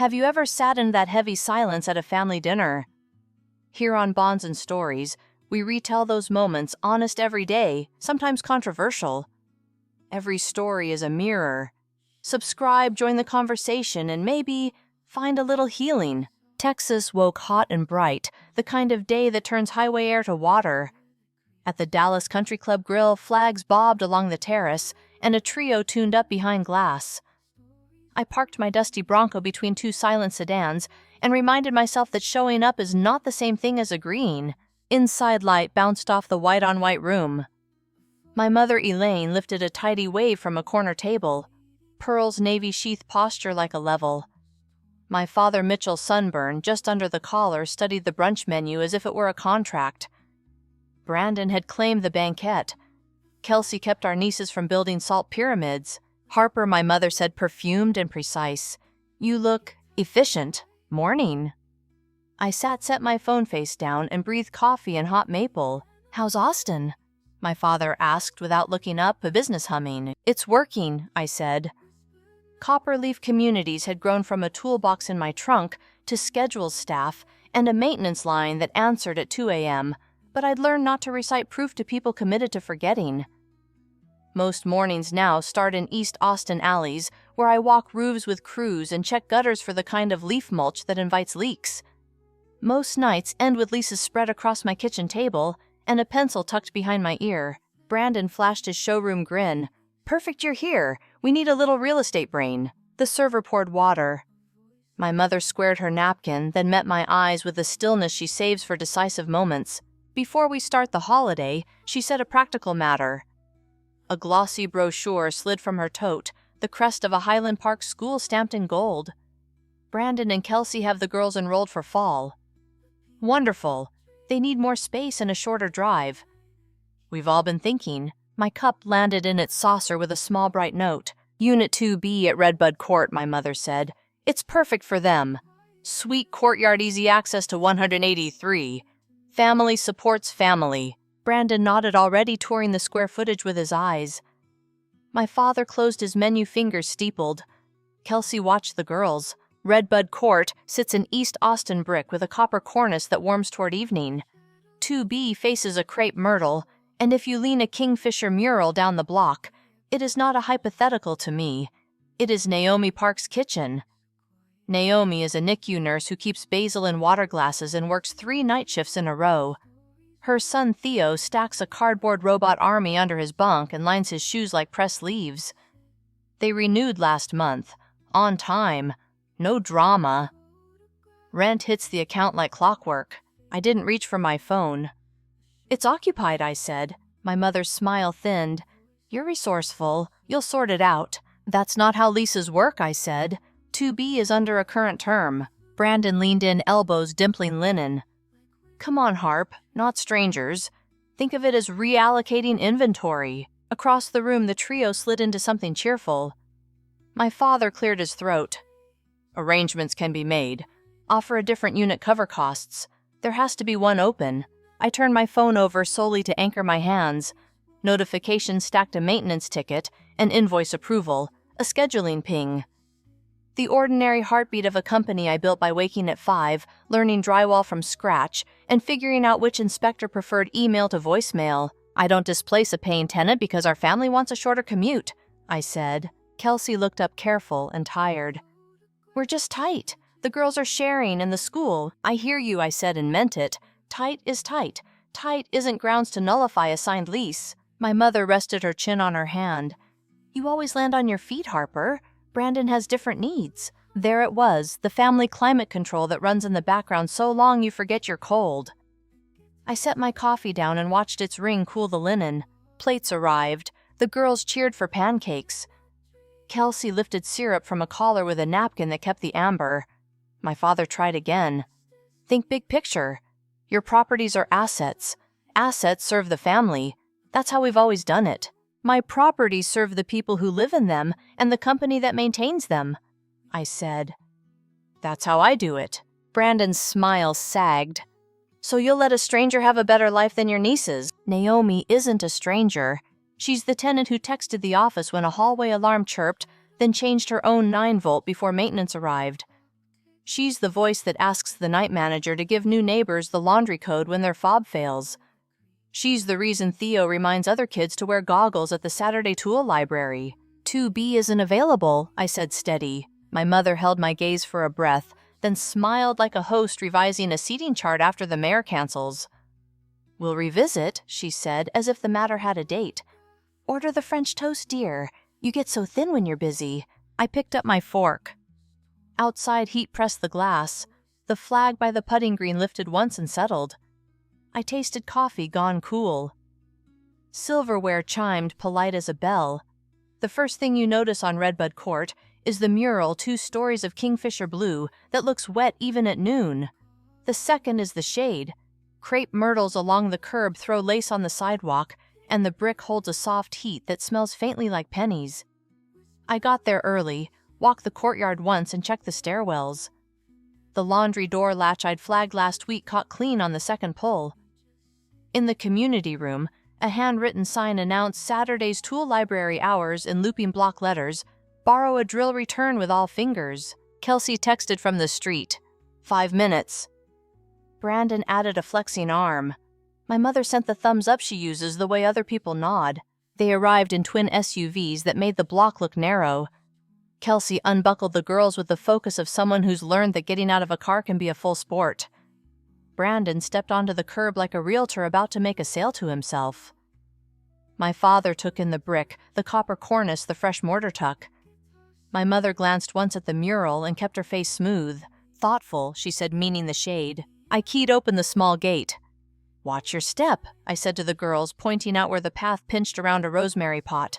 Have you ever sat in that heavy silence at a family dinner? Here on Bonds and Stories, we retell those moments, honest every day, sometimes controversial. Every story is a mirror. Subscribe, join the conversation, and maybe find a little healing. Texas woke hot and bright, the kind of day that turns highway air to water. At the Dallas Country Club grill, flags bobbed along the terrace, and a trio tuned up behind glass. I parked my dusty Bronco between two silent sedans and reminded myself that showing up is not the same thing as agreeing. Inside light bounced off the white-on-white room. My mother, Elaine, lifted a tidy wave from a corner table, Pearl's navy sheath posture like a level. My father, Mitchell, sunburned just under the collar, studied the brunch menu as if it were a contract. Brandon had claimed the banquette. Kelsey kept our nieces from building salt pyramids. Harper, my mother, said, perfumed and precise. You look efficient. Morning. I set my phone face down and breathed coffee and hot maple. How's Austin? My father asked without looking up, a business humming. It's working, I said. Copperleaf Communities had grown from a toolbox in my trunk to schedule staff and a maintenance line that answered at 2 a.m., but I'd learned not to recite proof to people committed to forgetting. Most mornings now start in East Austin alleys, where I walk roofs with crews and check gutters for the kind of leaf mulch that invites leaks. Most nights end with Lisa's spread across my kitchen table and a pencil tucked behind my ear. Brandon flashed his showroom grin. Perfect, you're here. We need a little real estate brain. The server poured water. My mother squared her napkin, then met my eyes with the stillness she saves for decisive moments. Before we start the holiday, she said a practical matter. A glossy brochure slid from her tote, the crest of a Highland Park school stamped in gold. Brandon and Kelsey have the girls enrolled for fall. Wonderful. They need more space and a shorter drive. We've all been thinking. My cup landed in its saucer with a small bright note. Unit 2B at Redbud Court, my mother said. It's perfect for them. Sweet courtyard, easy access to 183. Family supports family. Brandon nodded, already touring the square footage with his eyes. My father closed his menu, fingers steepled. Kelsey watched the girls. Redbud Court sits in East Austin brick with a copper cornice that warms toward evening. 2B faces a crepe myrtle, and if you lean a kingfisher mural down the block, it is not a hypothetical to me. It is Naomi Park's kitchen. Naomi is a NICU nurse who keeps basil in water glasses and works 3 night shifts in a row. Her son Theo stacks a cardboard robot army under his bunk and lines his shoes like pressed leaves. They renewed last month. On time. No drama. Rent hits the account like clockwork. I didn't reach for my phone. It's occupied, I said. My mother's smile thinned. You're resourceful. You'll sort it out. That's not how leases work, I said. 2B is under a current term. Brandon leaned in, elbows dimpling linen. Come on, Harp, not strangers. Think of it as reallocating inventory. Across the room, the trio slid into something cheerful. My father cleared his throat. Arrangements can be made. Offer a different unit cover costs. There has to be one open. I turned my phone over solely to anchor my hands. Notification stacked a maintenance ticket, an invoice approval, a scheduling ping. The ordinary heartbeat of a company I built by waking at 5, learning drywall from scratch, and figuring out which inspector preferred email to voicemail. I don't displace a paying tenant because our family wants a shorter commute, I said. Kelsey looked up careful and tired. We're just tight. The girls are sharing in the school. I hear you, I said and meant it. Tight is tight. Tight isn't grounds to nullify a signed lease. My mother rested her chin on her hand. You always land on your feet, Harper. Brandon has different needs. There it was, the family climate control that runs in the background so long you forget you're cold. I set my coffee down and watched its ring cool the linen. Plates arrived. The girls cheered for pancakes. Kelsey lifted syrup from a collar with a napkin that kept the amber. My father tried again. Think big picture. Your properties are assets. Assets serve the family. That's how we've always done it. My properties serve the people who live in them and the company that maintains them, I said. That's how I do it. Brandon's smile sagged. So you'll let a stranger have a better life than your nieces? Naomi isn't a stranger. She's the tenant who texted the office when a hallway alarm chirped, then changed her own 9-volt before maintenance arrived. She's the voice that asks the night manager to give new neighbors the laundry code when their fob fails. She's the reason Theo reminds other kids to wear goggles at the Saturday tool library. 2B isn't available, I said steady. My mother held my gaze for a breath, then smiled like a host revising a seating chart after the mayor cancels. We'll revisit, she said, as if the matter had a date. Order the French toast, dear. You get so thin when you're busy. I picked up my fork. Outside, heat pressed the glass. The flag by the putting green lifted once and settled. I tasted coffee gone cool. Silverware chimed polite as a bell. The first thing you notice on Redbud Court is the mural 2 stories of kingfisher blue that looks wet even at noon. The second is the shade. Crepe myrtles along the curb throw lace on the sidewalk, and the brick holds a soft heat that smells faintly like pennies. I got there early, walked the courtyard once, and checked the stairwells. The laundry door latch I'd flagged last week caught clean on the second pull. In the community room, a handwritten sign announced Saturday's tool library hours in looping block letters. Borrow a drill return with all fingers. Kelsey texted from the street. 5 minutes. Brandon added a flexing arm. My mother sent the thumbs up she uses the way other people nod. They arrived in twin SUVs that made the block look narrow. Kelsey unbuckled the girls with the focus of someone who's learned that getting out of a car can be a full sport. Brandon stepped onto the curb like a realtor about to make a sale to himself. My father took in the brick, the copper cornice, the fresh mortar tuck. My mother glanced once at the mural and kept her face smooth. Thoughtful, she said, meaning the shade. I keyed open the small gate. Watch your step, I said to the girls, pointing out where the path pinched around a rosemary pot.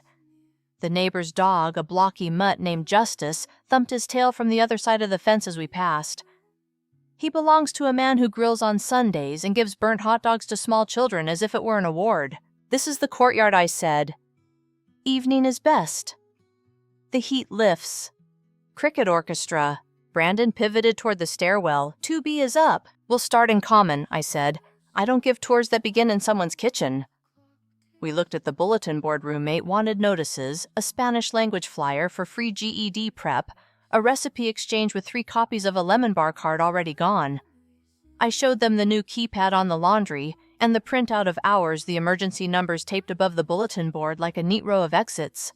The neighbor's dog, a blocky mutt named Justice, thumped his tail from the other side of the fence as we passed. He belongs to a man who grills on Sundays and gives burnt hot dogs to small children as if it were an award. This is the courtyard, I said. Evening is best. The heat lifts. Cricket orchestra. Brandon pivoted toward the stairwell. 2B is up. We'll start in common, I said. I don't give tours that begin in someone's kitchen. We looked at the bulletin board roommate wanted notices, a Spanish language flyer for free GED prep, a recipe exchange with 3 copies of a lemon bar card already gone. I showed them the new keypad on the laundry and the printout of hours, the emergency numbers taped above the bulletin board like a neat row of exits.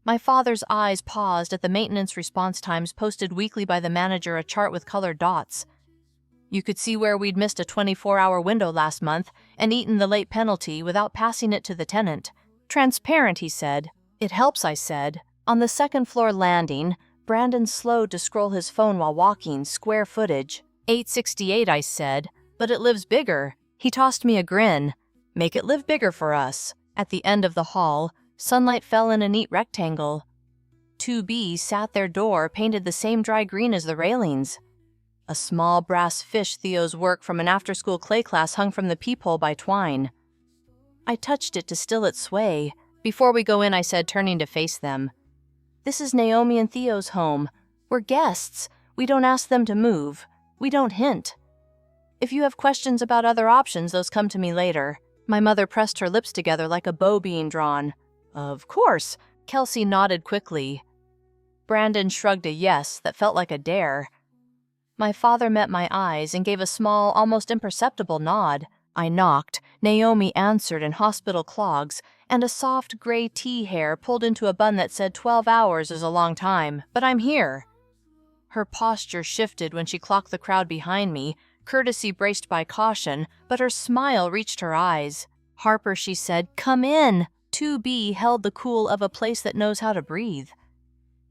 My father's eyes paused at the maintenance response times posted weekly by the manager, a chart with colored dots. You could see where we'd missed a 24-hour window last month and eaten the late penalty without passing it to the tenant. Transparent, he said. It helps, I said. On the second-floor landing, Brandon slowed to scroll his phone while walking, square footage. 868, I said, but it lives bigger. He tossed me a grin. Make it live bigger for us. At the end of the hall, sunlight fell in a neat rectangle. 2B sat their door painted the same dry green as the railings. A small brass fish, Theo's work from an after-school clay class, hung from the peephole by twine. I touched it to still its sway. Before we go in, I said, turning to face them. This is Naomi and Theo's home. We're guests. We don't ask them to move. We don't hint. If you have questions about other options, those come to me later. My mother pressed her lips together like a bow being drawn. Of course. Kelsey nodded quickly. Brandon shrugged a yes that felt like a dare. My father met my eyes and gave a small, almost imperceptible nod. I knocked. Naomi answered in hospital clogs, and a soft gray tea hair pulled into a bun that said 12 hours is a long time, but I'm here. Her posture shifted when she clocked the crowd behind me, courtesy braced by caution, but her smile reached her eyes. Harper, she said, come in. 2B held the cool of a place that knows how to breathe.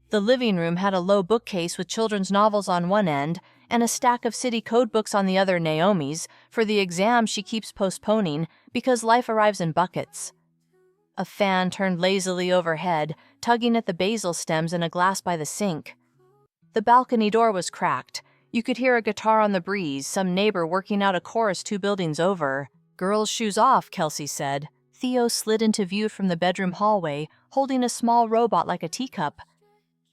The living room had a low bookcase with children's novels on one end and a stack of city code books on the other, Naomi's, for the exam she keeps postponing because life arrives in buckets. A fan turned lazily overhead, tugging at the basil stems in a glass by the sink. The balcony door was cracked. You could hear a guitar on the breeze, some neighbor working out a chorus 2 buildings over. Girls' shoes off, Kelsey said. Theo slid into view from the bedroom hallway, holding a small robot like a teacup.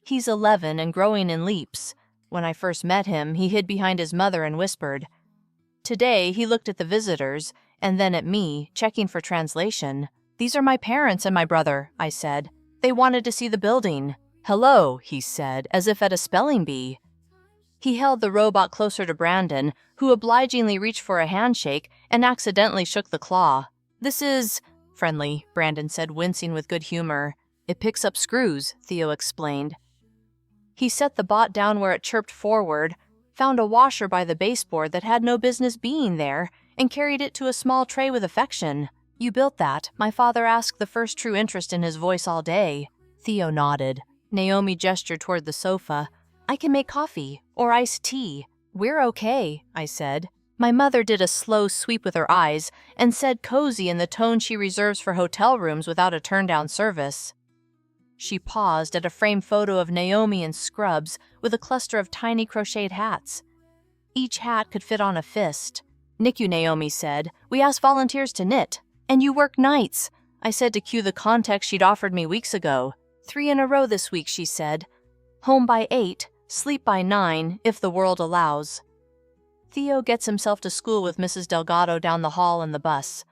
He's 11 and growing in leaps. When I first met him, he hid behind his mother and whispered. Today, he looked at the visitors, and then at me, checking for translation. These are my parents and my brother, I said. They wanted to see the building. Hello, he said, as if at a spelling bee. He held the robot closer to Brandon, who obligingly reached for a handshake and accidentally shook the claw. "This is friendly," Brandon said, wincing with good humor. "It picks up screws," Theo explained. He set the bot down where it chirped forward, found a washer by the baseboard that had no business being there, and carried it to a small tray with affection. "You built that?" my father asked, the first true interest in his voice all day. Theo nodded. Naomi gestured toward the sofa. "I can make coffee, or iced tea." "We're okay," I said. My mother did a slow sweep with her eyes and said cozy in the tone she reserves for hotel rooms without a turn-down service. She paused at a framed photo of Naomi in scrubs with a cluster of tiny crocheted hats. Each hat could fit on a fist. "NICU," Naomi said. "We asked volunteers to knit. And you work nights," I said to cue the context she'd offered me weeks ago. "3 in a row this week," she said. "Home by 8, sleep by 9, if the world allows." Theo gets himself to school with Mrs. Delgado down the hall in the bus.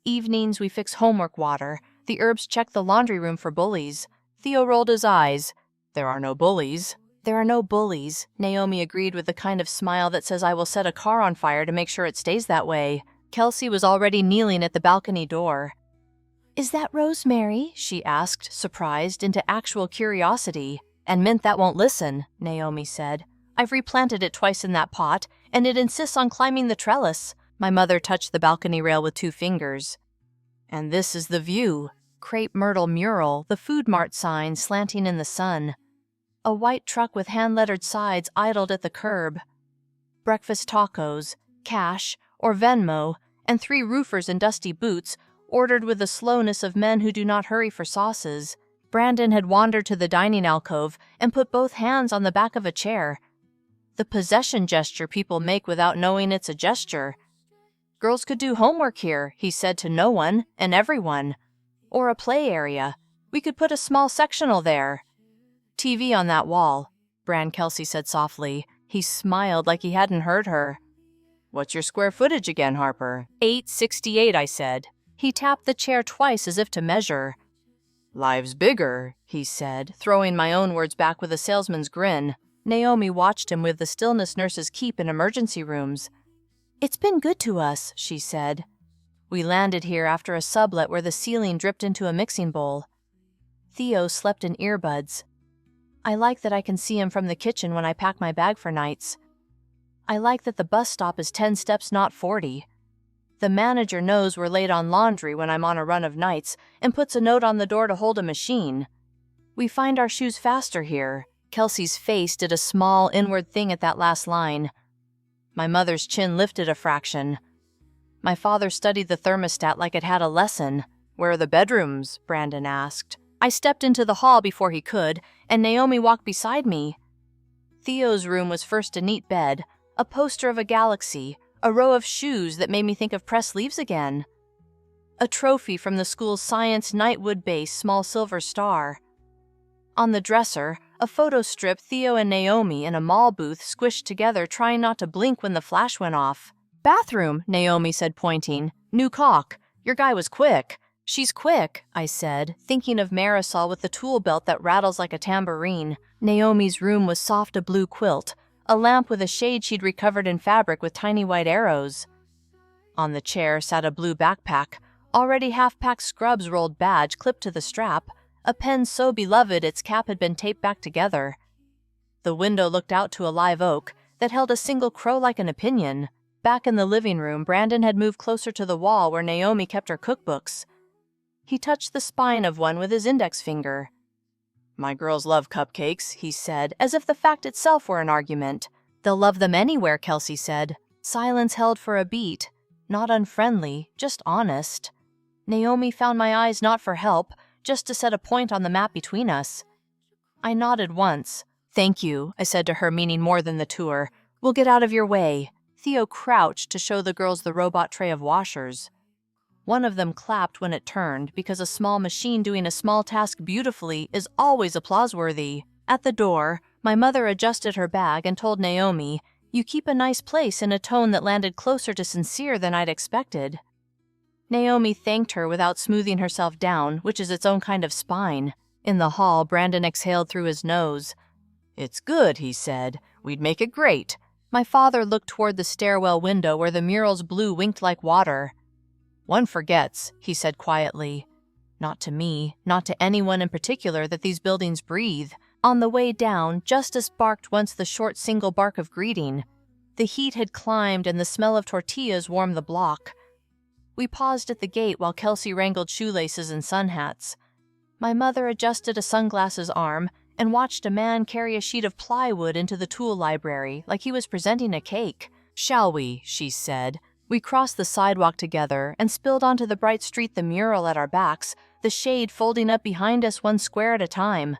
Evenings we fix homework water. The Herbs check the laundry room for bullies. Theo rolled his eyes. "There are no bullies." "There are no bullies," Naomi agreed with the kind of smile that says I will set a car on fire to make sure it stays that way. Kelsey was already kneeling at the balcony door. "Is that rosemary?" she asked, surprised into actual curiosity. "And mint that won't listen," Naomi said. "I've replanted it twice in that pot, and it insists on climbing the trellis." My mother touched the balcony rail with 2 fingers. "And this is the view." Crepe myrtle mural, the Food Mart sign slanting in the sun. A white truck with hand-lettered sides idled at the curb. Breakfast tacos, cash, or Venmo, and 3 roofers in dusty boots, ordered with the slowness of men who do not hurry for sauces. Brandon had wandered to the dining alcove and put both hands on the back of a chair. The possession gesture people make without knowing it's a gesture. "Girls could do homework here," he said to no one and everyone. "Or a play area. We could put a small sectional there." "TV on that wall," Kelsey said softly. He smiled like he hadn't heard her. "What's your square footage again, Harper?" 868, I said. He tapped the chair twice as if to measure. "Life's bigger," he said, throwing my own words back with a salesman's grin. Naomi watched him with the stillness nurses keep in emergency rooms. "It's been good to us," she said. We landed here after a sublet where the ceiling dripped into a mixing bowl. Theo slept in earbuds. I like that I can see him from the kitchen when I pack my bag for nights. I like that the bus stop is 10 steps, not 40. The manager knows we're late on laundry when I'm on a run of nights and puts a note on the door to hold a machine. We find our shoes faster here. Kelsey's face did a small inward thing at that last line. My mother's chin lifted a fraction. My father studied the thermostat like it had a lesson. "Where are the bedrooms?" Brandon asked. I stepped into the hall before he could, and Naomi walked beside me. Theo's room was first a neat bed, a poster of a galaxy, a row of shoes that made me think of pressed leaves again. A trophy from the school's science Nightwood base small silver star. On the dresser, a photo strip Theo and Naomi in a mall booth squished together trying not to blink when the flash went off. "Bathroom," Naomi said, pointing. "New caulk. Your guy was quick." "She's quick," I said, thinking of Marisol with the tool belt that rattles like a tambourine. Naomi's room was soft a blue quilt, a lamp with a shade she'd recovered in fabric with tiny white arrows. On the chair sat a blue backpack, already half-packed scrubs rolled badge clipped to the strap, a pen so beloved its cap had been taped back together. The window looked out to a live oak that held a single crow like an opinion. Back in the living room, Brandon had moved closer to the wall where Naomi kept her cookbooks. He touched the spine of one with his index finger. "My girls love cupcakes," he said, as if the fact itself were an argument. "They'll love them anywhere," Kelsey said. Silence held for a beat. Not unfriendly, just honest. Naomi found my eyes not for help, just to set a point on the map between us. I nodded once. "Thank you," I said to her, meaning more than the tour. "We'll get out of your way." Theo crouched to show the girls the robot tray of washers. One of them clapped when it turned, because a small machine doing a small task beautifully is always applause-worthy. At the door, my mother adjusted her bag and told Naomi, "You keep a nice place," in a tone that landed closer to sincere than I'd expected. Naomi thanked her without smoothing herself down, which is its own kind of spine. In the hall, Brandon exhaled through his nose. "It's good," he said. We'd make it great. My father looked toward the stairwell window where the mural's blue winked like water. One forgets, he said quietly. Not to me, not to anyone in particular, that these buildings breathe. On the way down, Justice barked once the short single bark of greeting. The heat had climbed and the smell of tortillas warmed the block. We paused at the gate while Kelsey wrangled shoelaces and sun hats. My mother adjusted a sunglasses arm and watched a man carry a sheet of plywood into the tool library like he was presenting a cake. "Shall we?" she said. We crossed the sidewalk together and spilled onto the bright street, the mural at our backs, the shade folding up behind us one square at a time.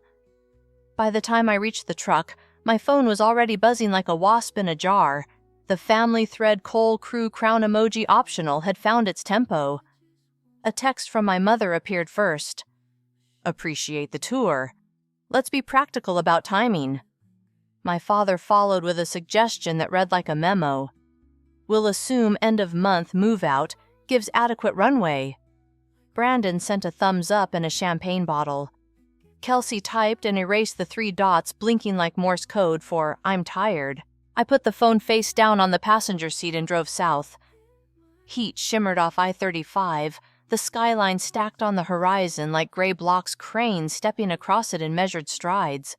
By the time I reached the truck, my phone was already buzzing like a wasp in a jar. The family thread Cole Crew crown emoji optional had found its tempo. A text from my mother appeared first. "Appreciate the tour. Let's be practical about timing." My father followed with a suggestion that read like a memo. "We'll assume end of month move out, gives adequate runway." Brandon sent a thumbs up and a champagne bottle. Kelsey typed and erased the 3 dots blinking like Morse code for "I'm tired." I put the phone face down on the passenger seat and drove south. Heat shimmered off I-35, the skyline stacked on the horizon like gray blocks, cranes stepping across it in measured strides.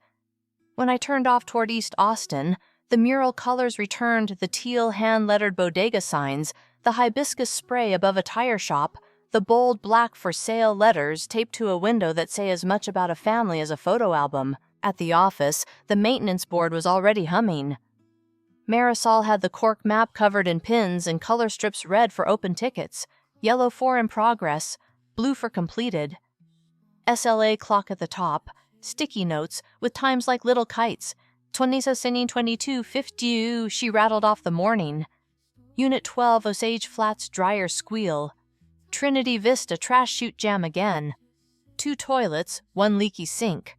When I turned off toward East Austin, the mural colors returned, the teal hand-lettered bodega signs, the hibiscus spray above a tire shop, the bold black "for sale" letters taped to a window that say as much about a family as a photo album. At the office, the maintenance board was already humming. Marisol had the cork map covered in pins and color strips, red for open tickets, yellow for in progress, blue for completed. SLA clock at the top, sticky notes with times like little kites. 26:22:50, she rattled off the morning. Unit 12 Osage Flats dryer squeal. Trinity Vista trash chute jam again. 2 toilets, 1 leaky sink.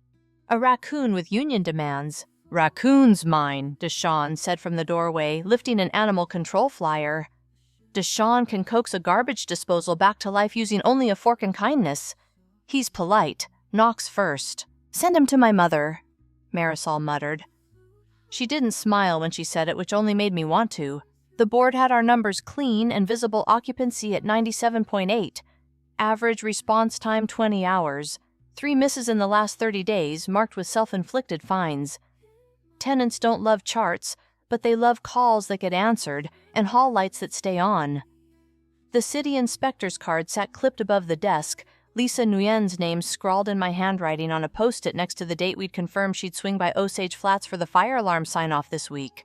A raccoon with union demands. "Raccoon's mine," Deshawn said from the doorway, lifting an animal control flyer. Deshawn can coax a garbage disposal back to life using only a fork and kindness. He's polite, knocks first. "Send him to my mother," Marisol muttered. She didn't smile when she said it, which only made me want to. The board had our numbers clean and visible occupancy at 97.8. Average response time 20 hours. 3 misses in the last 30 days, marked with self-inflicted fines. Tenants don't love charts, but they love calls that get answered and hall lights that stay on. The city inspector's card sat clipped above the desk, Lisa Nguyen's name scrawled in my handwriting on a post-it next to the date we'd confirmed she'd swing by Osage Flats for the fire alarm sign-off this week.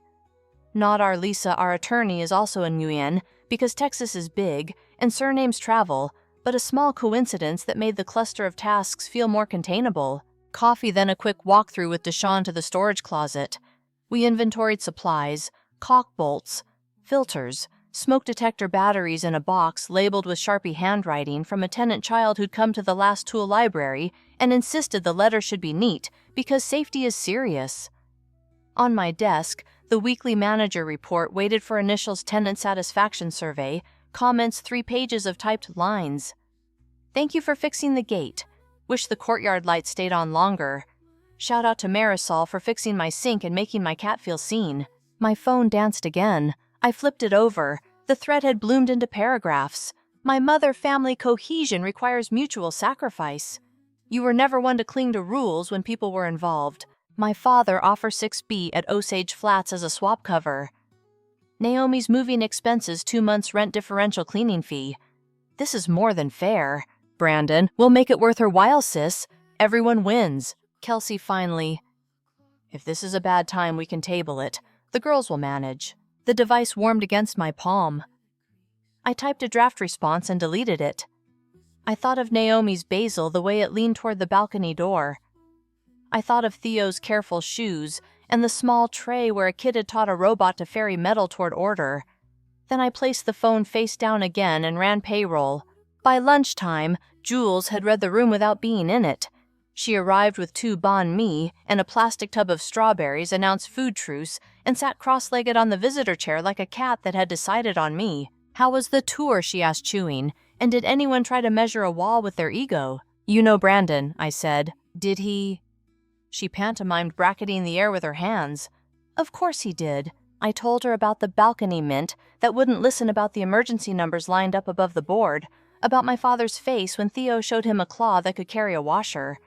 Not our Lisa, our attorney, is also a Nguyen, because Texas is big and surnames travel, but a small coincidence that made the cluster of tasks feel more containable. Coffee, then a quick walkthrough with Deshawn to the storage closet. We inventoried supplies, caulk bolts, filters, smoke detector batteries in a box labeled with Sharpie handwriting from a tenant child who'd come to the last tool library and insisted the letter should be neat because safety is serious. On my desk, the weekly manager report waited for initials tenant satisfaction survey, comments 3 pages of typed lines. "Thank you for fixing the gate. Wish the courtyard light stayed on longer. Shout out to Marisol for fixing my sink and making my cat feel seen." My phone danced again. I flipped it over. The thread had bloomed into paragraphs. "My mother-family cohesion requires mutual sacrifice. You were never one to cling to rules when people were involved. My father offers 6B at Osage Flats as a swap cover. Naomi's moving expenses, 2 months rent differential cleaning fee. This is more than fair. Brandon, we'll make it worth her while, sis. Everyone wins." Kelsey finally. "If this is a bad time, we can table it. The girls will manage." The device warmed against my palm. I typed a draft response and deleted it. I thought of Naomi's basil the way it leaned toward the balcony door. I thought of Theo's careful shoes and the small tray where a kid had taught a robot to ferry metal toward order. Then I placed the phone face down again and ran payroll. By lunchtime, Jules had read the room without being in it. She arrived with 2 banh mi and a plastic tub of strawberries, announced food truce, and sat cross-legged on the visitor chair like a cat that had decided on me. "How was the tour?" she asked, chewing. "And did anyone try to measure a wall with their ego?" "You know Brandon," I said. "Did he?" She pantomimed, bracketing the air with her hands. Of course he did. I told her about the balcony mint that wouldn't listen, about the emergency numbers lined up above the board, about my father's face when Theo showed him a claw that could carry a washer.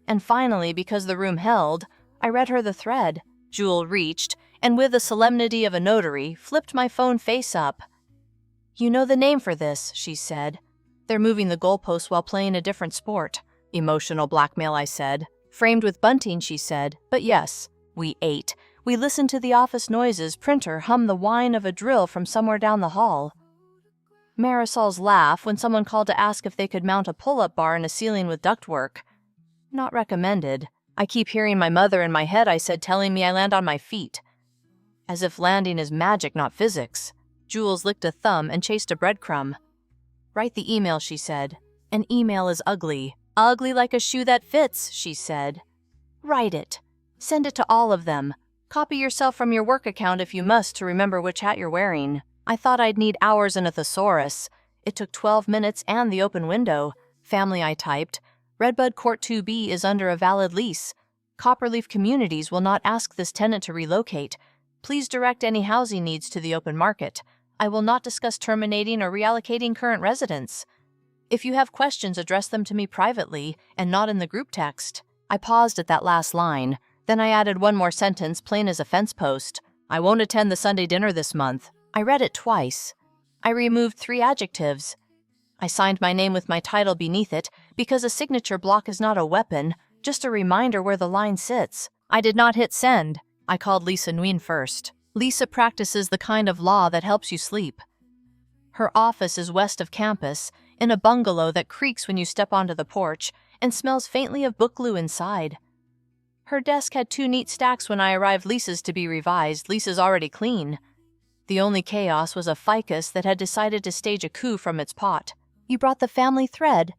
And finally, because the room held, I read her the thread. Jewel reached, and with the solemnity of a notary, flipped my phone face up. "You know the name for this," she said. "They're moving the goalposts while playing a different sport." "Emotional blackmail," I said. "Framed with bunting," she said. "But yes." We ate. We listened to the office noises, printer hum the whine of a drill from somewhere down the hall. Marisol's laugh when someone called to ask if they could mount a pull-up bar in a ceiling with ductwork. Not recommended. I keep hearing my mother in my head, I said, telling me I land on my feet. As if landing is magic, not physics. Jules licked a thumb and chased a breadcrumb. "Write the email," she said. "An email is ugly. Ugly like a shoe that fits," she said. "Write it. Send it to all of them. Copy yourself from your work account if you must to remember which hat you're wearing." I thought I'd need hours in a thesaurus. It took 12 minutes and the open window. Family, I typed. Redbud Court 2B is under a valid lease. Copperleaf Communities will not ask this tenant to relocate. Please direct any housing needs to the open market. I will not discuss terminating or reallocating current residents. If you have questions, address them to me privately and not in the group text. I paused at that last line. Then I added one more sentence, plain as a fence post. "I won't attend the Sunday dinner this month." I read it twice. I removed 3 adjectives. I signed my name with my title beneath it because a signature block is not a weapon, just a reminder where the line sits. I did not hit send. I called Lisa Nguyen first. Lisa practices the kind of law that helps you sleep. Her office is west of campus, in a bungalow that creaks when you step onto the porch and smells faintly of book glue inside. Her desk had 2 neat stacks when I arrived. Lisa's to be revised. Lisa's already clean. The only chaos was a ficus that had decided to stage a coup from its pot. "You brought the family thread?"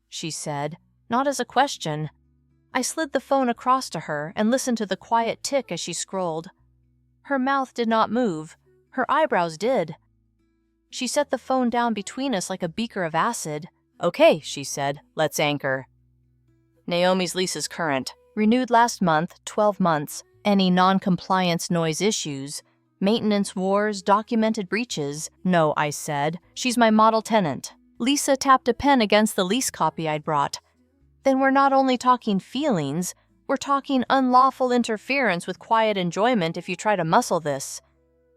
she said, not as a question. I slid the phone across to her and listened to the quiet tick as she scrolled. Her mouth did not move. Her eyebrows did. She set the phone down between us like a beaker of acid. "Okay," she said, "let's anchor." Naomi's lease is current. Renewed last month, 12 months. Any non-compliance noise issues? Maintenance wars, documented breaches? No, I said. She's my model tenant. Lisa tapped a pen against the lease copy I'd brought. Then we're not only talking feelings, we're talking unlawful interference with quiet enjoyment if you try to muscle this.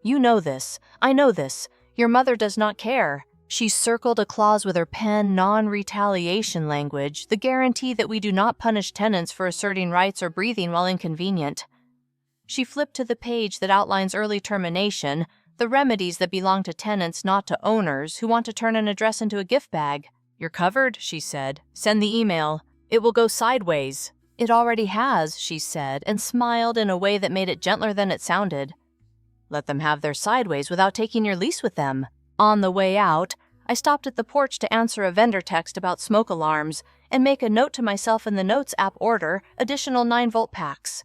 You know this. I know this. Your mother does not care. She circled a clause with her pen, non-retaliation language, the guarantee that we do not punish tenants for asserting rights or breathing while inconvenient. She flipped to the page that outlines early termination, the remedies that belong to tenants, not to owners, who want to turn an address into a gift bag. "You're covered," she said. "Send the email. It will go sideways." "It already has," she said, and smiled in a way that made it gentler than it sounded. "Let them have their sideways without taking your lease with them." On the way out, I stopped at the porch to answer a vendor text about smoke alarms and make a note to myself in the Notes app order additional 9-volt packs.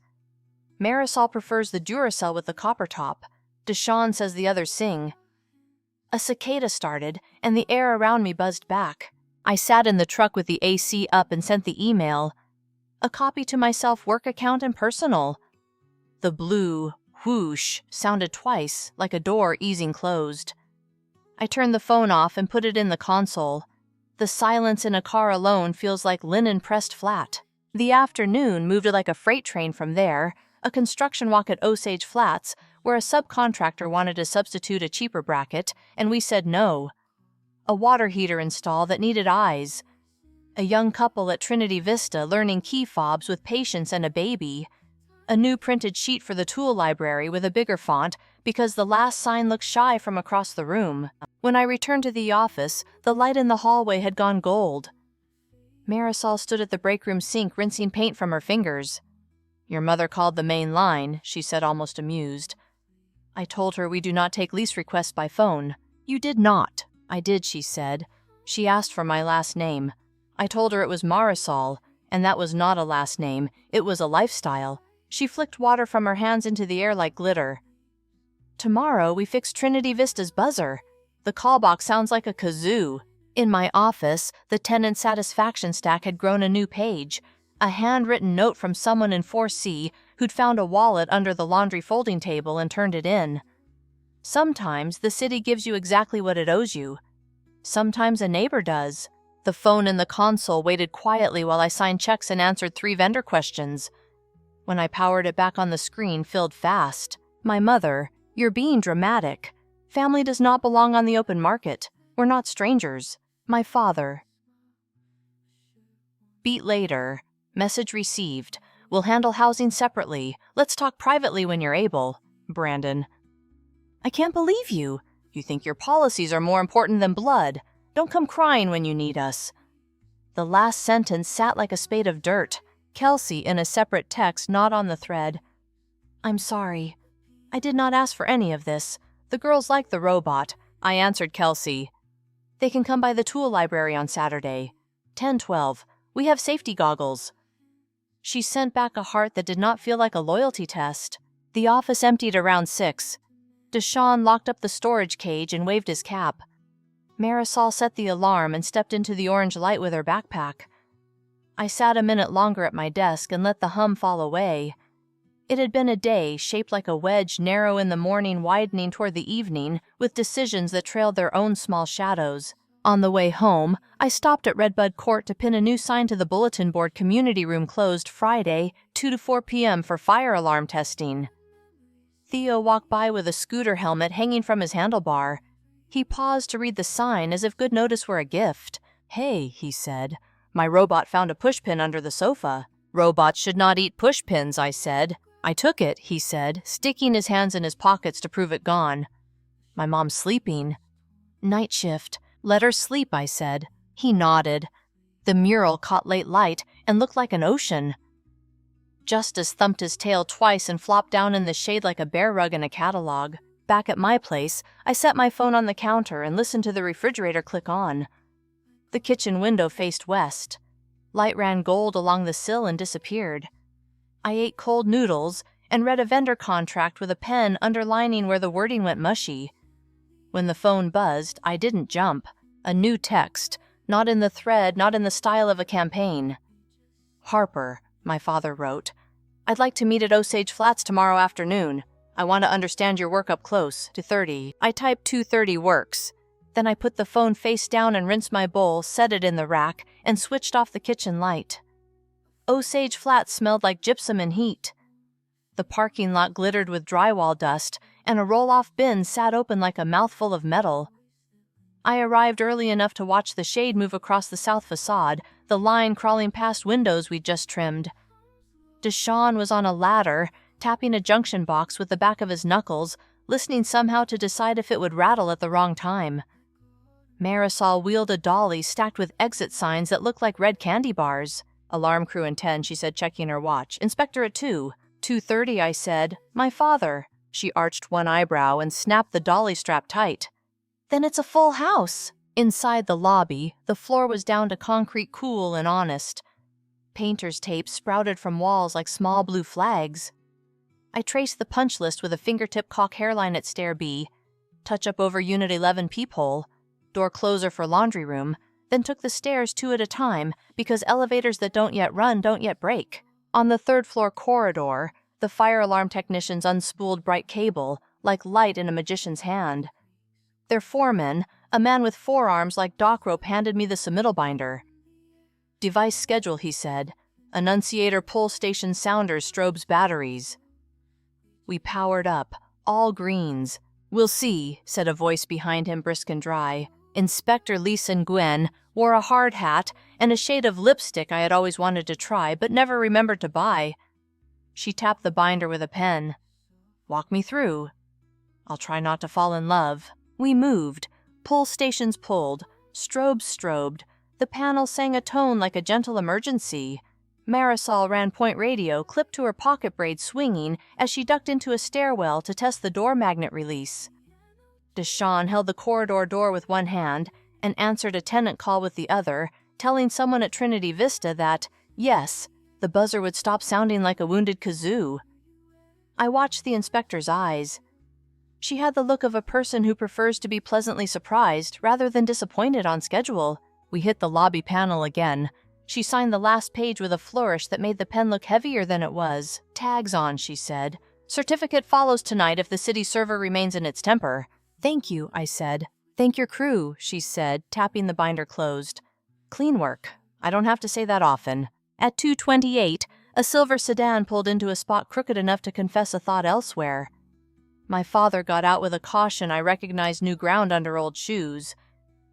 Marisol prefers the Duracell with the copper top. Deshawn says the others sing. A cicada started, and the air around me buzzed back. I sat in the truck with the AC up and sent the email. A copy to myself, work account and personal. The blue whoosh sounded twice, like a door easing closed. I turned the phone off and put it in the console. The silence in a car alone feels like linen pressed flat. The afternoon moved like a freight train from there, a construction walk at Osage Flats, where a subcontractor wanted to substitute a cheaper bracket, and we said no. A water heater install that needed eyes. A young couple at Trinity Vista learning key fobs with patience and a baby. A new printed sheet for the tool library with a bigger font because the last sign looked shy from across the room. When I returned to the office, the light in the hallway had gone gold. Marisol stood at the break room sink rinsing paint from her fingers. "Your mother called the main line," she said, almost amused. I told her we do not take lease requests by phone. "You did not." "I did," she said. She asked for my last name. I told her it was Marisol, and that was not a last name, it was a lifestyle. She flicked water from her hands into the air like glitter. "Tomorrow we fix Trinity Vista's buzzer. The call box sounds like a kazoo." In my office, the tenant satisfaction stack had grown a new page. A handwritten note from someone in 4C who'd found a wallet under the laundry folding table and turned it in. Sometimes the city gives you exactly what it owes you. Sometimes a neighbor does. The phone in the console waited quietly while I signed checks and answered 3 vendor questions. When I powered it back on the screen, filled fast. My mother, "You're being dramatic. Family does not belong on the open market. We're not strangers." My father. Beat later. Message received. "We'll handle housing separately. Let's talk privately when you're able." Brandon. "I can't believe you. You think your policies are more important than blood. Don't come crying when you need us." The last sentence sat like a spade of dirt. Kelsey, in a separate text not on the thread. "I'm sorry. I did not ask for any of this. The girls like the robot." I answered Kelsey. "They can come by the tool library on Saturday. 10:12. We have safety goggles." She sent back a heart that did not feel like a loyalty test. The office emptied around 6. Deshawn locked up the storage cage and waved his cap. Marisol set the alarm and stepped into the orange light with her backpack. I sat a minute longer at my desk and let the hum fall away. It had been a day shaped like a wedge, narrow in the morning, widening toward the evening, with decisions that trailed their own small shadows. On the way home, I stopped at Redbud Court to pin a new sign to the bulletin board: community room closed Friday, 2 to 4 p.m. for fire alarm testing. Theo walked by with a scooter helmet hanging from his handlebar. He paused to read the sign as if good notice were a gift. "Hey," he said, "my robot found a pushpin under the sofa." "Robots should not eat pushpins," I said. "I took it," he said, sticking his hands in his pockets to prove it gone. "My mom's sleeping." "Night shift. Let her sleep," I said. He nodded. The mural caught late light and looked like an ocean. Justice thumped his tail twice and flopped down in the shade like a bear rug in a catalog. Back at my place, I set my phone on the counter and listened to the refrigerator click on. The kitchen window faced west. Light ran gold along the sill and disappeared. I ate cold noodles and read a vendor contract with a pen underlining where the wording went mushy. When the phone buzzed, I didn't jump. A new text, not in the thread, not in the style of a campaign. "Harper," my father wrote, "I'd like to meet at Osage Flats tomorrow afternoon. I want to understand your work up close. 2:30. I typed 2:30 works. Then I put the phone face down and rinsed my bowl, set it in the rack, and switched off the kitchen light. Osage Flats smelled like gypsum and heat. The parking lot glittered with drywall dust, and a roll-off bin sat open like a mouthful of metal. I arrived early enough to watch the shade move across the south facade, the line crawling past windows we'd just trimmed. Deshawn was on a ladder, tapping a junction box with the back of his knuckles, listening somehow to decide if it would rattle at the wrong time. Marisol wheeled a dolly stacked with exit signs that looked like red candy bars. "Alarm crew in 10, she said, checking her watch. "Inspector at 2. 2:30, I said. "My father." She arched one eyebrow and snapped the dolly strap tight. "Then it's a full house." Inside the lobby, the floor was down to concrete, cool and honest. Painter's tape sprouted from walls like small blue flags. I traced the punch list with a fingertip cock hairline at stair B, touch up over Unit 11 peephole, door closer for laundry room, then took the stairs 2 at a time because elevators that don't yet run don't yet break. On the 3rd floor corridor, the fire alarm technicians unspooled bright cable, like light in a magician's hand. Their foreman, a man with forearms like dock rope, handed me the submittal binder. "Device schedule," he said. "Annunciator pull station sounders, strobes, batteries." We powered up, all greens. "We'll see," said a voice behind him, brisk and dry. Inspector Lisa Nguyen wore a hard hat and a shade of lipstick I had always wanted to try but never remembered to buy. She tapped the binder with a pen. "Walk me through." "I'll try not to fall in love." We moved. Pull stations pulled. Strobes strobed. The panel sang a tone like a gentle emergency. Marisol ran point radio, clipped to her pocket braid, swinging as she ducked into a stairwell to test the door magnet release. Deshawn held the corridor door with one hand and answered a tenant call with the other, telling someone at Trinity Vista that, yes, the buzzer would stop sounding like a wounded kazoo. I watched the inspector's eyes. She had the look of a person who prefers to be pleasantly surprised rather than disappointed on schedule. We hit the lobby panel again. She signed the last page with a flourish that made the pen look heavier than it was. "Tags on," she said. "Certificate follows tonight if the city server remains in its temper." "Thank you," I said. "Thank your crew," she said, tapping the binder closed. "Clean work. I don't have to say that often." At 2:28, a silver sedan pulled into a spot crooked enough to confess a thought elsewhere. My father got out with a caution I recognized new ground under old shoes.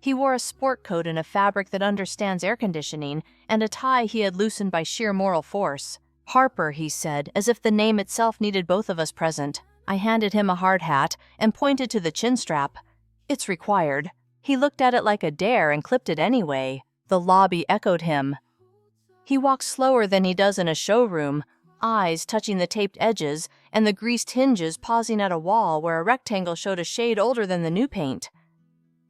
He wore a sport coat in a fabric that understands air conditioning, and a tie he had loosened by sheer moral force. "Harper," he said, as if the name itself needed both of us present. I handed him a hard hat and pointed to the chin strap. "It's required." He looked at it like a dare and clipped it anyway. The lobby echoed him. He walked slower than he does in a showroom, eyes touching the taped edges and the greased hinges pausing at a wall where a rectangle showed a shade older than the new paint.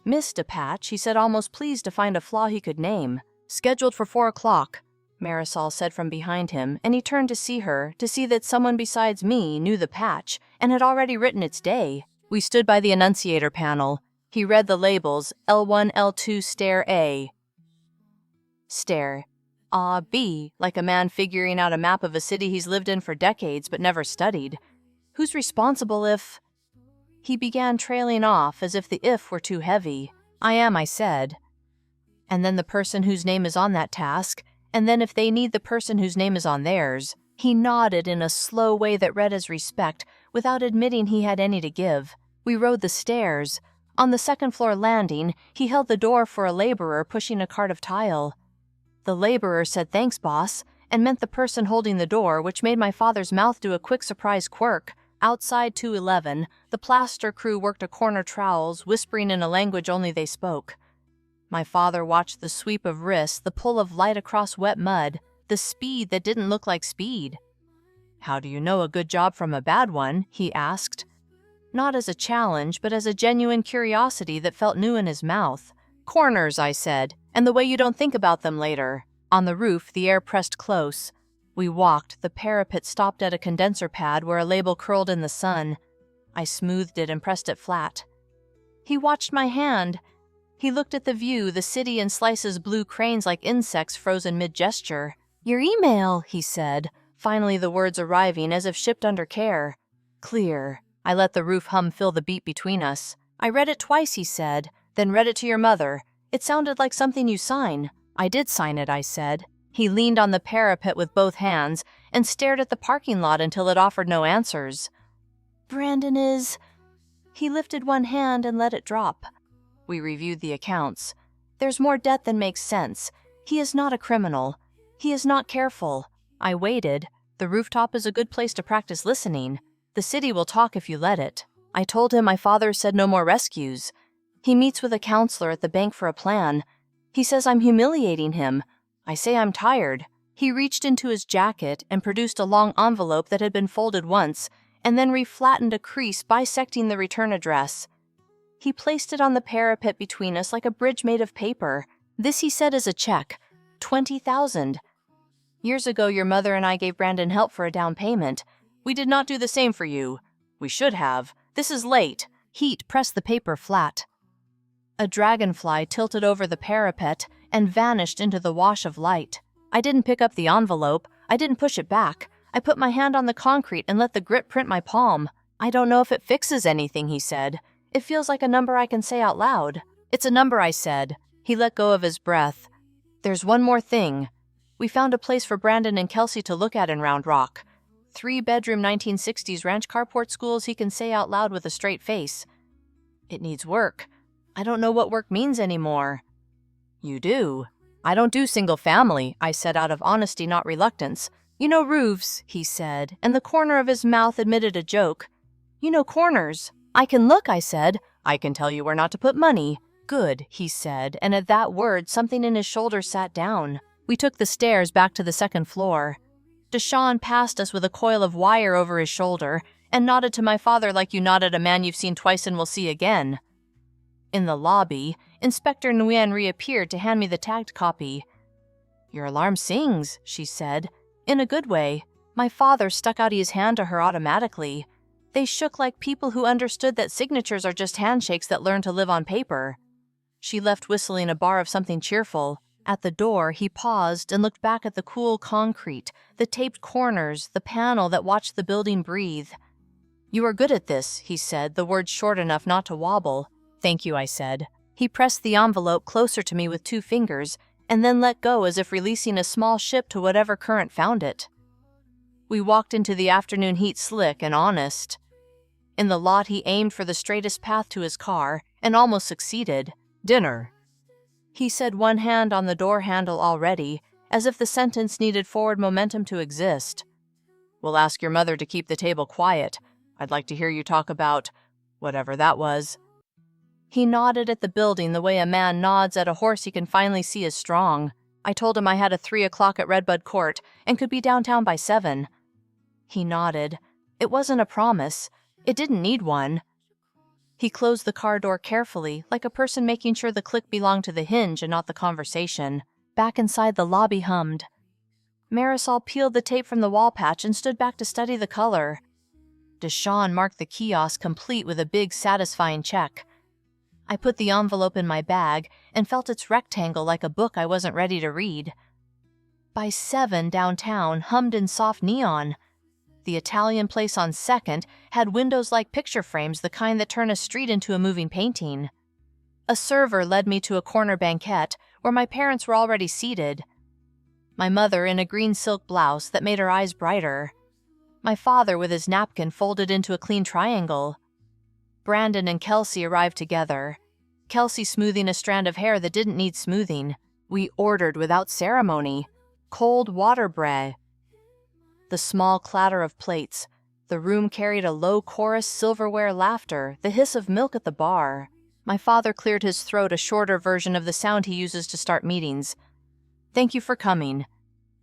"Missed a patch," he said, almost pleased to find a flaw he could name. "Scheduled for 4 o'clock, Marisol said from behind him, and he turned to see her, to see that someone besides me knew the patch and had already written its day. We stood by the annunciator panel. He read the labels, L1, L2, stair A. Stair. B, like a man figuring out a map of a city he's lived in for decades but never studied. Who's responsible if... He began trailing off as if the if were too heavy. "I am," I said. "And then the person whose name is on that task, and then if they need the person whose name is on theirs." He nodded in a slow way that read as respect, without admitting he had any to give. We rode the stairs. On the second-floor landing, he held the door for a laborer pushing a cart of tile. The laborer said "Thanks, boss," and meant the person holding the door, which made my father's mouth do a quick surprise quirk. Outside 211, the plaster crew worked a corner trowels, whispering in a language only they spoke. My father watched the sweep of wrists, the pull of light across wet mud, the speed that didn't look like speed. "How do you know a good job from a bad one?" he asked. Not as a challenge, but as a genuine curiosity that felt new in his mouth. "Corners," I said, "and the way you don't think about them later." On the roof, the air pressed close. We walked. The parapet stopped at a condenser pad where a label curled in the sun. I smoothed it and pressed it flat. He watched my hand. He looked at the view, the city in slices blue cranes like insects frozen mid-gesture. "Your email," he said, finally the words arriving as if shipped under care. "Clear." I let the roof hum fill the beat between us. "I read it twice," he said, "then read it to your mother. It sounded like something you sign." "I did sign it," I said. He leaned on the parapet with both hands and stared at the parking lot until it offered no answers. "Brandon is..." He lifted one hand and let it drop. We reviewed the accounts. "There's more debt than makes sense. He is not a criminal. He is not careful." I waited. The rooftop is a good place to practice listening. The city will talk if you let it. I told him my father said no more rescues. He meets with a counselor at the bank for a plan. He says I'm humiliating him. I say I'm tired. He reached into his jacket and produced a long envelope that had been folded once, and then reflattened a crease bisecting the return address. He placed it on the parapet between us like a bridge made of paper. "This," he said, "is a check. 20,000. Years ago, your mother and I gave Brandon help for a down payment. We did not do the same for you. We should have. This is late." Heat pressed the paper flat. A dragonfly tilted over the parapet and vanished into the wash of light. I didn't pick up the envelope. I didn't push it back. I put my hand on the concrete and let the grit print my palm. "I don't know if it fixes anything," he said. "It feels like a number I can say out loud." "It's a number," I said. He let go of his breath. "There's one more thing. We found a place for Brandon and Kelsey to look at in Round Rock. 3-bedroom 1960s ranch carport schools he can say out loud with a straight face. It needs work. I don't know what work means anymore." "You do." "I don't do single family," I said out of honesty, not reluctance. "You know roofs," he said, and the corner of his mouth admitted a joke. "You know corners." "I can look," I said. "I can tell you where not to put money." "Good," he said, and at that word something in his shoulder sat down. We took the stairs back to the second floor. Deshawn passed us with a coil of wire over his shoulder and nodded to my father like you nod at a man you've seen twice and will see again. In the lobby, Inspector Nguyen reappeared to hand me the tagged copy. "Your alarm sings," she said. In a good way. My father stuck out his hand to her automatically. They shook like people who understood that signatures are just handshakes that learn to live on paper. She left whistling a bar of something cheerful. At the door, he paused and looked back at the cool concrete, the taped corners, the panel that watched the building breathe. "You are good at this," he said, the words short enough not to wobble. "Thank you," I said. He pressed the envelope closer to me with 2 fingers, and then let go as if releasing a small ship to whatever current found it. We walked into the afternoon heat slick and honest. In the lot, he aimed for the straightest path to his car, and almost succeeded. "Dinner." He said, one hand on the door handle already, as if the sentence needed forward momentum to exist. "We'll ask your mother to keep the table quiet. I'd like to hear you talk about whatever that was." He nodded at the building the way a man nods at a horse he can finally see is strong. I told him I had a 3 o'clock at Redbud Court and could be downtown by 7. He nodded. It wasn't a promise. It didn't need one. He closed the car door carefully, like a person making sure the click belonged to the hinge and not the conversation. Back inside, the lobby hummed. Marisol peeled the tape from the wall patch and stood back to study the color. Deshawn marked the kiosk complete with a big, satisfying check. I put the envelope in my bag and felt its rectangle like a book I wasn't ready to read. By 7, downtown hummed in soft neon. The Italian place on 2nd had windows like picture frames, the kind that turn a street into a moving painting. A server led me to a corner banquette where my parents were already seated. My mother in a green silk blouse that made her eyes brighter. My father with his napkin folded into a clean triangle. Brandon and Kelsey arrived together. Kelsey smoothing a strand of hair that didn't need smoothing. We ordered without ceremony. Cold water bread. The small clatter of plates. The room carried a low chorus silverware laughter, the hiss of milk at the bar. My father cleared his throat, a shorter version of the sound he uses to start meetings. "Thank you for coming."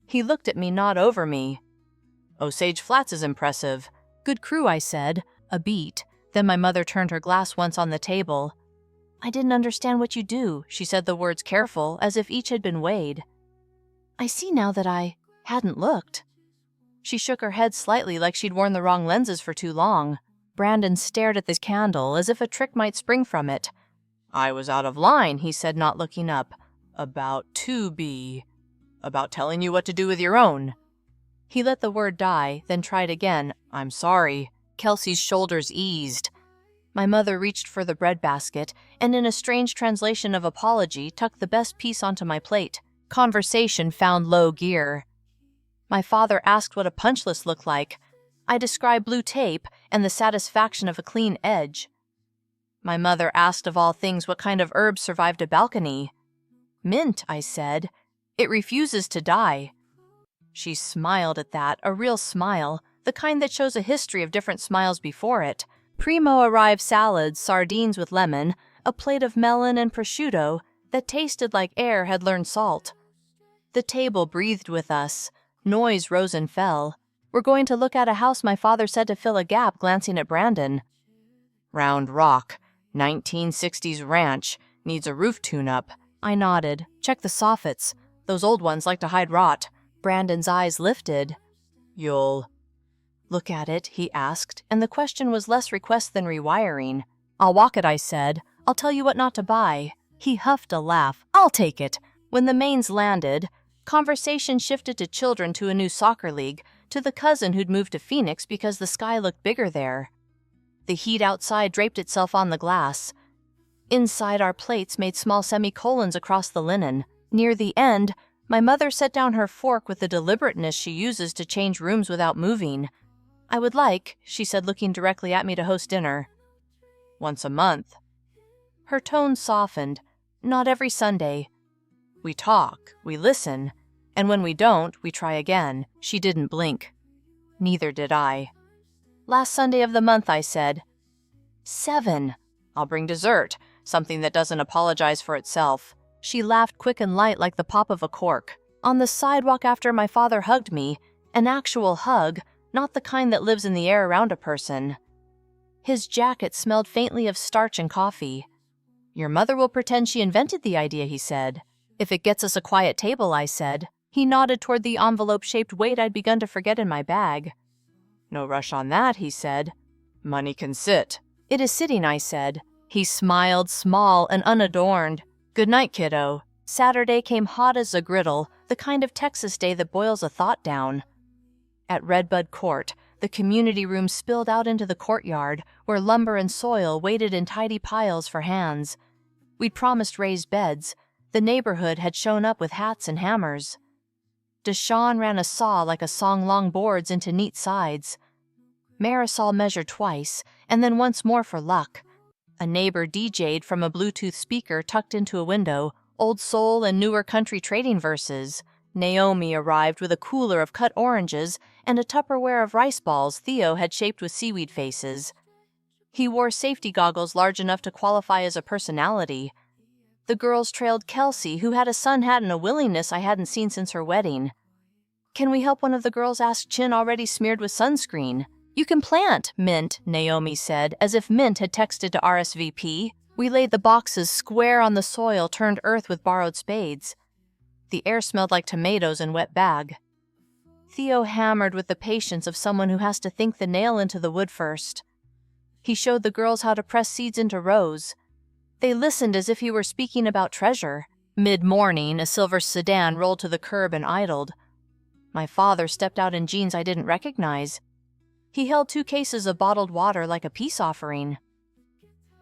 He looked at me, not over me. "Osage Flats is impressive." "Good crew," I said. A beat. Then my mother turned her glass once on the table. "I didn't understand what you do," she said, the words careful, as if each had been weighed. "I see now that I hadn't looked." She shook her head slightly, like she'd worn the wrong lenses for too long. Brandon stared at the candle, as if a trick might spring from it. "I was out of line," he said, not looking up. "About telling you what to do with your own." He let the word die, then tried again. "I'm sorry." Kelsey's shoulders eased. My mother reached for the breadbasket, and in a strange translation of apology, tucked the best piece onto my plate. Conversation found low gear. My father asked what a punch list looked like. I described blue tape and the satisfaction of a clean edge. My mother asked of all things what kind of herbs survived a balcony. "Mint," I said. "It refuses to die." She smiled at that, a real smile, the kind that shows a history of different smiles before it. Primo arrived salads, sardines with lemon, a plate of melon and prosciutto that tasted like air had learned salt. The table breathed with us. Noise rose and fell. "We're going to look at a house," my father said to fill a gap, glancing at Brandon. "Round Rock, 1960s ranch, needs a roof tune-up." I nodded. "Check the soffits. Those old ones like to hide rot." Brandon's eyes lifted. "You'll look at it?" he asked, and the question was less request than rewiring. "I'll walk it," I said. "I'll tell you what not to buy." He huffed a laugh. "I'll take it." When the mains landed, conversation shifted to children, to a new soccer league, to the cousin who'd moved to Phoenix because the sky looked bigger there. The heat outside draped itself on the glass. Inside, our plates made small semicolons across the linen. Near the end, my mother set down her fork with the deliberateness she uses to change rooms without moving. "I would like," she said, looking directly at me, "to host dinner." "Once a month." Her tone softened. "Not every Sunday. We talk, we listen, and when we don't, we try again." She didn't blink. Neither did I. "Last Sunday of the month," I said. 7. "I'll bring dessert, something that doesn't apologize for itself." She laughed quick and light like the pop of a cork. On the sidewalk after my father hugged me, an actual hug, not the kind that lives in the air around a person. His jacket smelled faintly of starch and coffee. "Your mother will pretend she invented the idea," he said. "If it gets us a quiet table," I said. He nodded toward the envelope-shaped weight I'd begun to forget in my bag. "No rush on that," he said. "Money can sit." "It is sitting," I said. He smiled, small and unadorned. "Good night, kiddo." Saturday came hot as a griddle, the kind of Texas day that boils a thought down. At Redbud Court, the community room spilled out into the courtyard, where lumber and soil waited in tidy piles for hands. We'd promised raised beds. The neighborhood had shown up with hats and hammers. Deshawn ran a saw like a song-long boards into neat sides. Marisol measured twice, and then once more for luck. A neighbor DJ'd from a Bluetooth speaker tucked into a window, old soul and newer country trading verses. Naomi arrived with a cooler of cut oranges and a Tupperware of rice balls Theo had shaped with seaweed faces. He wore safety goggles large enough to qualify as a personality. The girls trailed Kelsey, who had a sun hat and a willingness I hadn't seen since her wedding. "Can we help?" one of the girls asked, chin already smeared with sunscreen. "You can plant, Mint," Naomi said, as if Mint had texted to RSVP. We laid the boxes square on the soil, turned earth with borrowed spades. The air smelled like tomatoes and wet bag. Theo hammered with the patience of someone who has to think the nail into the wood first. He showed the girls how to press seeds into rows. They listened as if he were speaking about treasure. Mid-morning, a silver sedan rolled to the curb and idled. My father stepped out in jeans I didn't recognize. He held 2 cases of bottled water like a peace offering.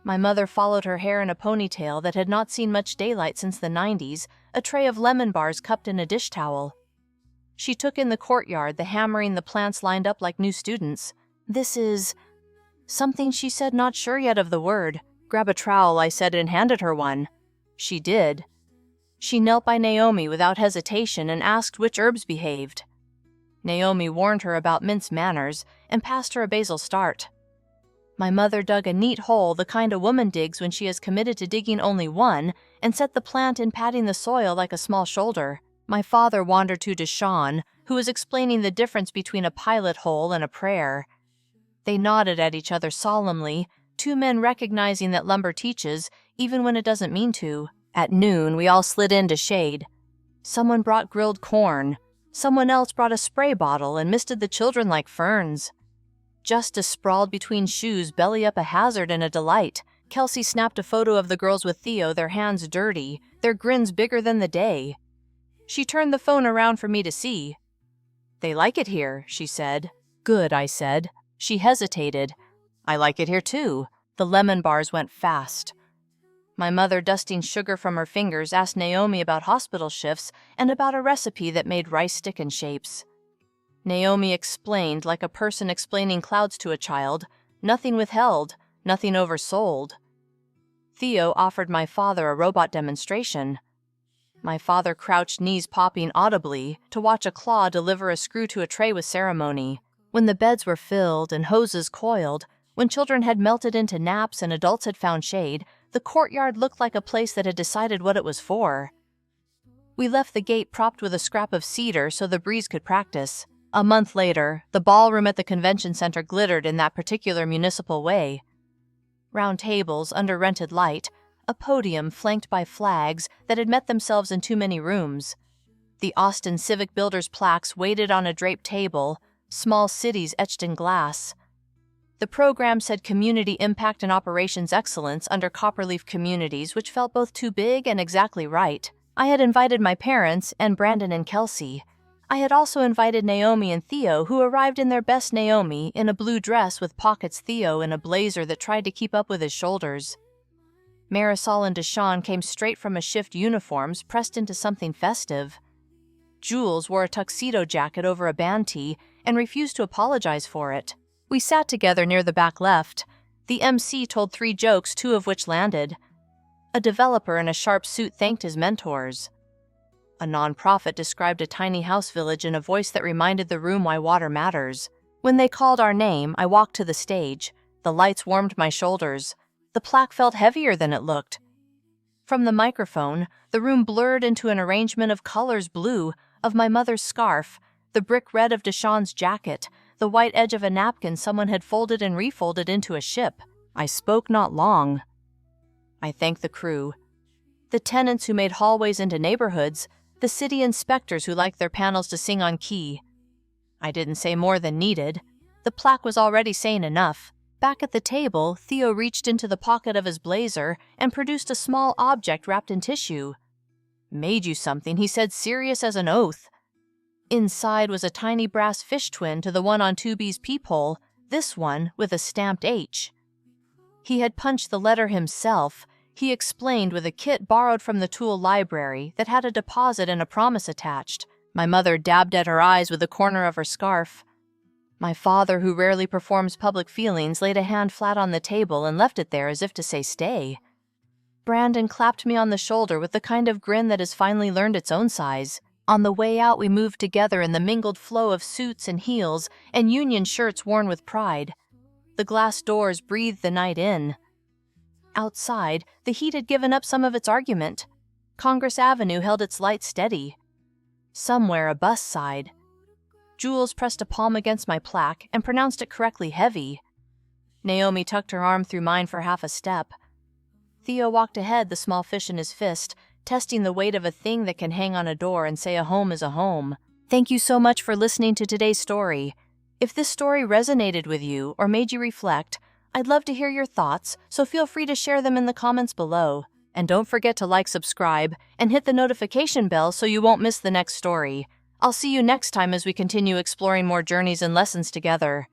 My mother followed her hair in a ponytail that had not seen much daylight since the 90s, a tray of lemon bars cupped in a dish towel. She took in the courtyard, the hammering the plants lined up like new students. "This is..." something she said, not sure yet of the word. "Grab a trowel," I said, and handed her one. She did. She knelt by Naomi without hesitation and asked which herbs behaved. Naomi warned her about Mint's manners and passed her a basil start. My mother dug a neat hole, the kind a woman digs when she is committed to digging only one, and set the plant in patting the soil like a small shoulder. My father wandered to Deshawn, who was explaining the difference between a pilot hole and a prayer. They nodded at each other solemnly, 2 men recognizing that lumber teaches, even when it doesn't mean to. At noon, we all slid into shade. Someone brought grilled corn. Someone else brought a spray bottle and misted the children like ferns. Justice sprawled between shoes, belly up a hazard and a delight. Kelsey snapped a photo of the girls with Theo, their hands dirty, their grins bigger than the day. She turned the phone around for me to see. "They like it here," she said. "Good," I said. She hesitated. "I like it here too." The lemon bars went fast. My mother, dusting sugar from her fingers, asked Naomi about hospital shifts and about a recipe that made rice stick in shapes. Naomi explained, like a person explaining clouds to a child, nothing withheld, nothing oversold. Theo offered my father a robot demonstration. My father crouched, knees popping audibly, to watch a claw deliver a screw to a tray with ceremony. When the beds were filled and hoses coiled, when children had melted into naps and adults had found shade, the courtyard looked like a place that had decided what it was for. We left the gate propped with a scrap of cedar so the breeze could practice. A month later, the ballroom at the convention center glittered in that particular municipal way. Round tables under rented light, a podium flanked by flags that had met themselves in too many rooms. The Austin Civic Builders plaques waited on a draped table, small cities etched in glass. The program said Community Impact and Operations Excellence under Copperleaf Communities, which felt both too big and exactly right. I had invited my parents and Brandon and Kelsey. I had also invited Naomi and Theo, who arrived in their best Naomi, in a blue dress with pockets, Theo in a blazer that tried to keep up with his shoulders. Marisol and Deshawn came straight from a shift uniforms pressed into something festive. Jules wore a tuxedo jacket over a band tee and refused to apologize for it. We sat together near the back left. The MC told 3 jokes, 2 of which landed. A developer in a sharp suit thanked his mentors. A nonprofit described a tiny house village in a voice that reminded the room why water matters. When they called our name, I walked to the stage. The lights warmed my shoulders. The plaque felt heavier than it looked. From the microphone, the room blurred into an arrangement of colors: blue, of my mother's scarf, the brick red of Deshawn's jacket, the white edge of a napkin someone had folded and refolded into a ship. I spoke not long. I thanked the crew. The tenants who made hallways into neighborhoods, the city inspectors who liked their panels to sing on key. I didn't say more than needed. The plaque was already saying enough. Back at the table, Theo reached into the pocket of his blazer and produced a small object wrapped in tissue. Made you something, he said, serious as an oath. Inside was a tiny brass fish twin to the one on 2B's peephole, this one with a stamped H. He had punched the letter himself, he explained, with a kit borrowed from the tool library that had a deposit and a promise attached. My mother dabbed at her eyes with the corner of her scarf. My father, who rarely performs public feelings, laid a hand flat on the table and left it there as if to say stay. Brandon clapped me on the shoulder with the kind of grin that has finally learned its own size. On the way out, we moved together in the mingled flow of suits and heels and union shirts worn with pride. The glass doors breathed the night in. Outside, the heat had given up some of its argument. Congress Avenue held its light steady. Somewhere a bus sighed. Jules pressed a palm against my plaque and pronounced it correctly heavy. Naomi tucked her arm through mine for half a step. Theo walked ahead, the small fish in his fist, testing the weight of a thing that can hang on a door and say a home is a home. Thank you so much for listening to today's story. If this story resonated with you or made you reflect, I'd love to hear your thoughts, so feel free to share them in the comments below. And don't forget to like, subscribe, and hit the notification bell so you won't miss the next story. I'll see you next time as we continue exploring more journeys and lessons together.